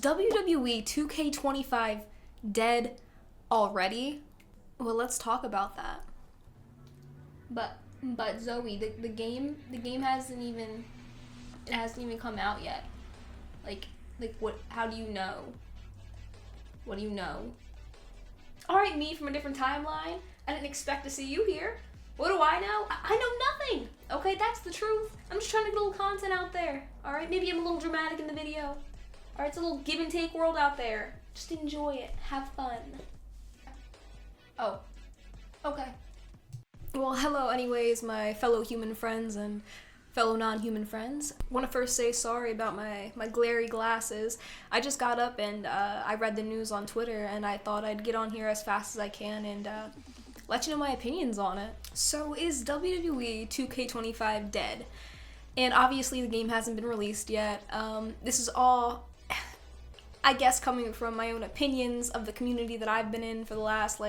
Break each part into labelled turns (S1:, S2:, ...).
S1: WWE 2K25 dead already? Well, let's talk about that. But Zoe, the game hasn't even come out yet. Like what? How do you know? What do you know? All right, me from a different timeline. I didn't expect to see you here. What do I know? I know nothing. Okay, that's the truth. I'm just trying to get a little content out there. All right, maybe I'm a little dramatic in the video. All right, it's a little give and take world out there. Just enjoy it. Have fun. Oh, okay. Well, hello anyways, my fellow human friends and fellow non-human friends. I want to first say sorry about my glary glasses. I just got up and I read the news on Twitter and I thought I'd get on here as fast as I can and let you know my opinions on it. So is WWE 2K25 dead? And obviously the game hasn't been released yet. This is all, I guess, coming from my own opinions of the community that I've been in for the last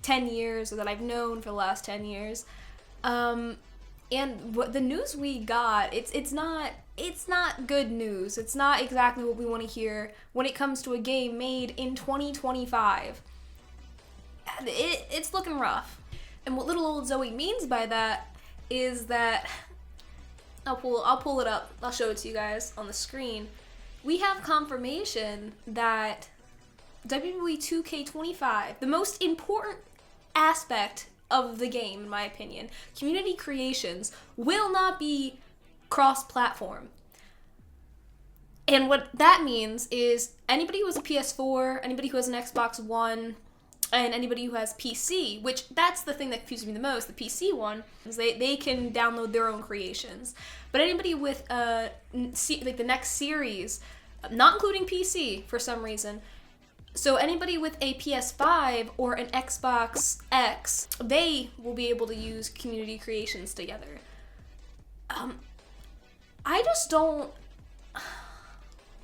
S1: 10 years, or that I've known for the last 10 years. And what the news we got, it's not good news. It's not exactly what we want to hear when it comes to a game made in 2025. It's looking rough. And what little old Zoe means by that is that I'll pull it up. I'll show it to you guys on the screen. We have confirmation that WWE 2K25, the most important aspect of the game, in my opinion, community creations, will not be cross-platform. And what that means is anybody who has a PS4, anybody who has an Xbox One, and anybody who has PC, which that's the thing that confuses me the most, the PC one, is they can download their own creations. But anybody with the next series, not including PC for some reason, so anybody with a PS5 or an Xbox X, they will be able to use community creations together. I just don't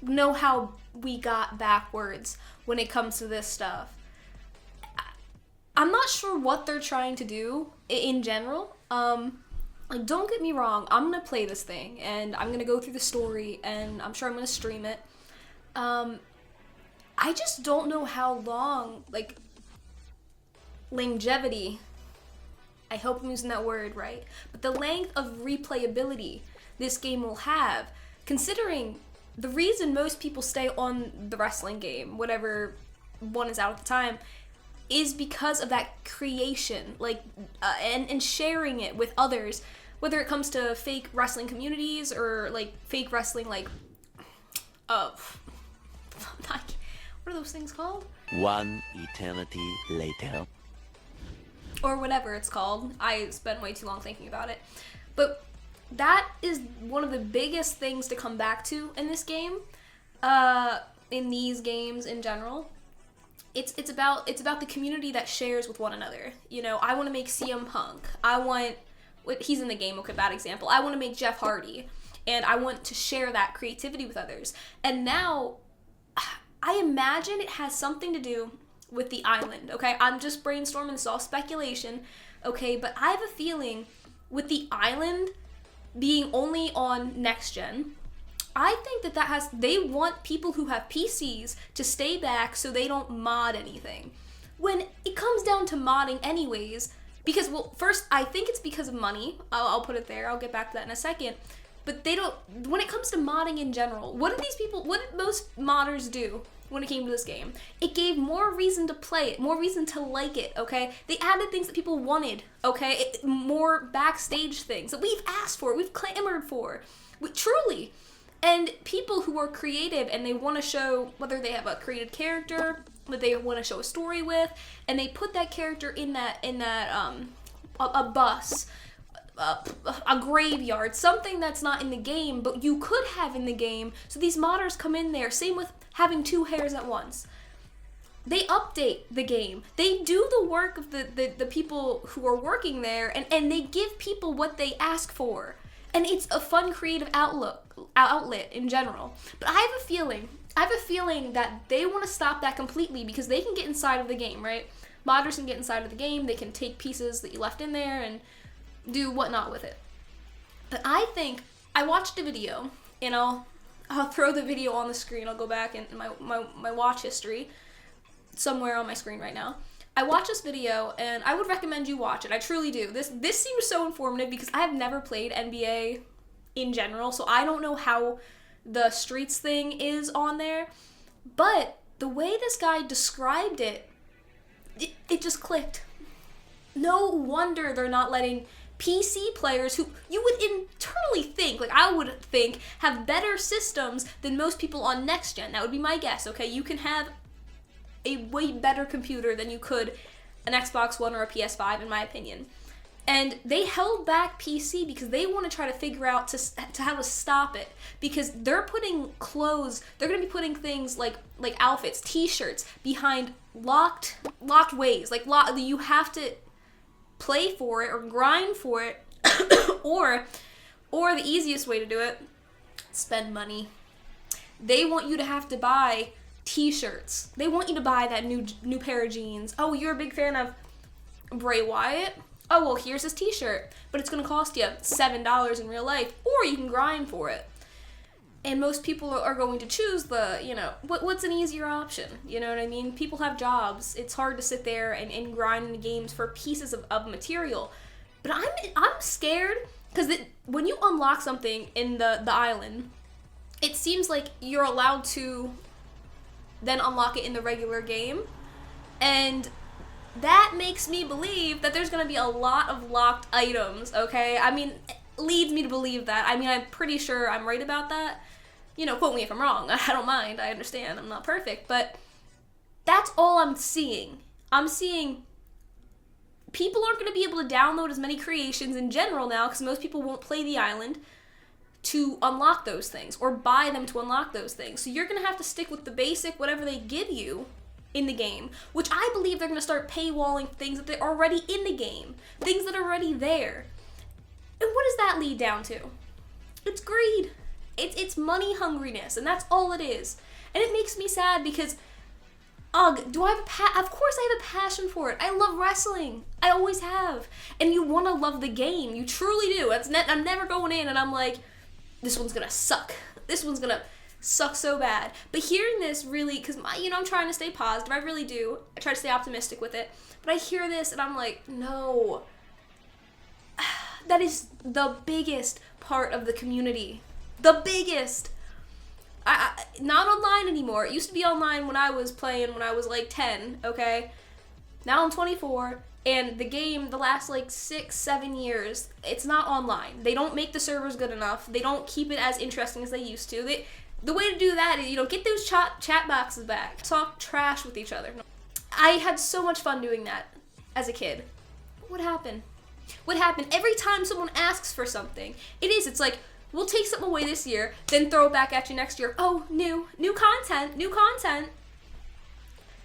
S1: know how we got backwards when it comes to this stuff. I'm not sure what they're trying to do in general. Don't get me wrong, I'm gonna play this thing and I'm gonna go through the story and I'm sure I'm gonna stream it. I just don't know how long, longevity, I hope I'm using that word right, but the length of replayability this game will have, considering the reason most people stay on the wrestling game, whatever one is out at the time, is because of that creation, and sharing it with others, whether it comes to fake wrestling communities or fake wrestling, what are those things called?
S2: One eternity later.
S1: Or whatever it's called. I spent way too long thinking about it. But that is one of the biggest things to come back to in this game, in these games in general. It's about the community that shares with one another. You know, I want to make CM Punk. He's in the game, okay, bad example. I want to make Jeff Hardy, and I want to share that creativity with others. And now, I imagine it has something to do with the island, okay? I'm just brainstorming, this is all speculation, okay? But I have a feeling with the island being only on next gen, I think they want people who have PCs to stay back so they don't mod anything. When it comes down to modding anyways, because, well, first, I think it's because of money. I'll put it there. I'll get back to that in a second. But when it comes to modding in general, what did most modders do when it came to this game? It gave more reason to play it, more reason to like it, okay? They added things that people wanted, okay? More backstage things that we've asked for, we've clamored for. Truly. And people who are creative and they want to show, whether they have a created character that they want to show a story with, and they put that character in a bus, a graveyard, something that's not in the game, but you could have in the game. So these modders come in there. Same with having two hairs at once. They update the game. They do the work of the people who are working there, and they give people what they ask for. And it's a fun, creative outlet in general. But I have a feeling that they want to stop that completely because they can get inside of the game, right? Modders can get inside of the game. They can take pieces that you left in there and do whatnot with it. But I think I watched a video, I'll throw the video on the screen. I'll go back in my watch history somewhere on my screen right now. I watched this video, and I would recommend you watch it. I truly do. This seems so informative because I have never played NBA in general, so I don't know how the streets thing is on there. But the way this guy described it, it just clicked. No wonder they're not letting PC players who you would internally think, like I would think, have better systems than most people on next gen. That would be my guess, okay? You can have a way better computer than you could an Xbox One or a PS5, in my opinion. And they held back PC because they want to try to figure out to how to stop it. Because they're putting clothes, they're going to be putting things like outfits, t-shirts, behind locked ways. Like, you have to play for it or grind for it. or the easiest way to do it, spend money. They want you to have to buy t-shirts. They want you to buy that new pair of jeans. Oh, you're a big fan of Bray Wyatt? Oh, well, here's this t-shirt, but it's going to cost you $7 in real life, or you can grind for it. And most people are going to choose the, what's an easier option? You know what I mean? People have jobs. It's hard to sit there and grind in games for pieces of material. But I'm scared, because when you unlock something in the island, it seems like you're allowed to then unlock it in the regular game. And that makes me believe that there's going to be a lot of locked items, okay? I mean, it leads me to believe that. I mean, I'm pretty sure I'm right about that. Quote me if I'm wrong. I don't mind. I understand. I'm not perfect. But that's all I'm seeing. I'm seeing people aren't going to be able to download as many creations in general now because most people won't play the island to unlock those things or buy them to unlock those things. So you're going to have to stick with the basic, whatever they give you in the game, which I believe they're going to start paywalling things that they're already in the game, things that are already there. And what does that lead down to? It's greed. It's money hungriness, and that's all it is. And it makes me sad because, do I have of course I have a passion for it. I love wrestling. I always have. And you want to love the game. You truly do. I'm never going in and I'm like, this one's gonna suck. This one's gonna suck so bad. But hearing this really, because I'm trying to stay positive. I really do. I try to stay optimistic with it. But I hear this and I'm like, no. That is the biggest part of the community. The biggest. Not online anymore. It used to be online when I was playing when I was like 10, okay? Now I'm 24. And the game, the last 6-7 years, it's not online. They don't make the servers good enough. They don't keep it as interesting as they used to. The way to do that is, get those chat boxes back. Talk trash with each other. I had so much fun doing that as a kid. What happened? What happened? Every time someone asks for something, it's like, we'll take something away this year, then throw it back at you next year. Oh, new content.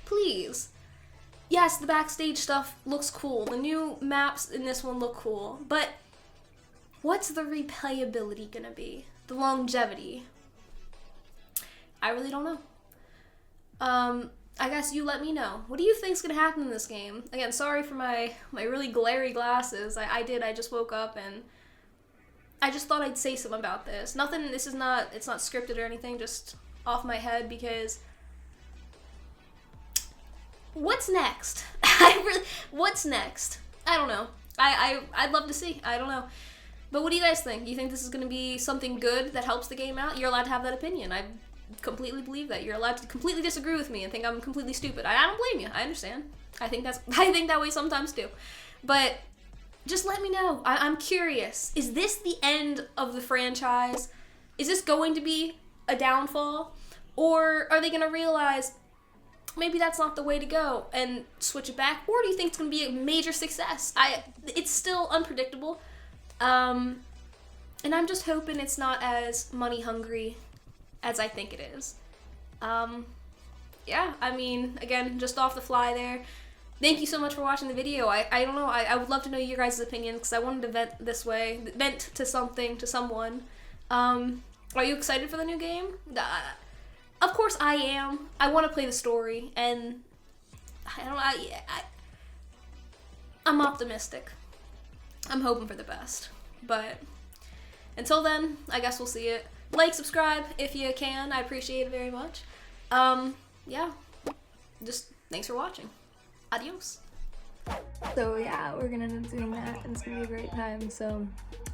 S1: Please. Yes, the backstage stuff looks cool. The new maps in this one look cool. But what's the replayability gonna be? The longevity? I really don't know. I guess you let me know. What do you think's gonna happen in this game? Again, sorry for my really glary glasses. I just woke up and I just thought I'd say something about this. Nothing, it's not scripted or anything, just off my head because what's next? What's next? I don't know. I'd love to see. I don't know. But what do you guys think? Do you think this is going to be something good that helps the game out? You're allowed to have that opinion. I completely believe that. You're allowed to completely disagree with me and think I'm completely stupid. I don't blame you. I understand. I think that way sometimes too. But just let me know. I'm curious. Is this the end of the franchise? Is this going to be a downfall? Or are they going to realize maybe that's not the way to go and switch it back? Or do you think it's going to be a major success? It's still unpredictable. And I'm just hoping it's not as money hungry as I think it is. Yeah, I mean, again, just off the fly there. Thank you so much for watching the video. I don't know, I would love to know your guys' opinions because I wanted to vent to someone. Are you excited for the new game? Of course I am. I want to play the story, and I'm optimistic. I'm hoping for the best. But until then, I guess we'll see it. like, subscribe if you can. I appreciate it very much. Yeah, just thanks for watching. Adios. So yeah, we're gonna end up doing that, and it's gonna be a great time. So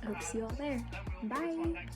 S1: I hope to see you all there. Bye.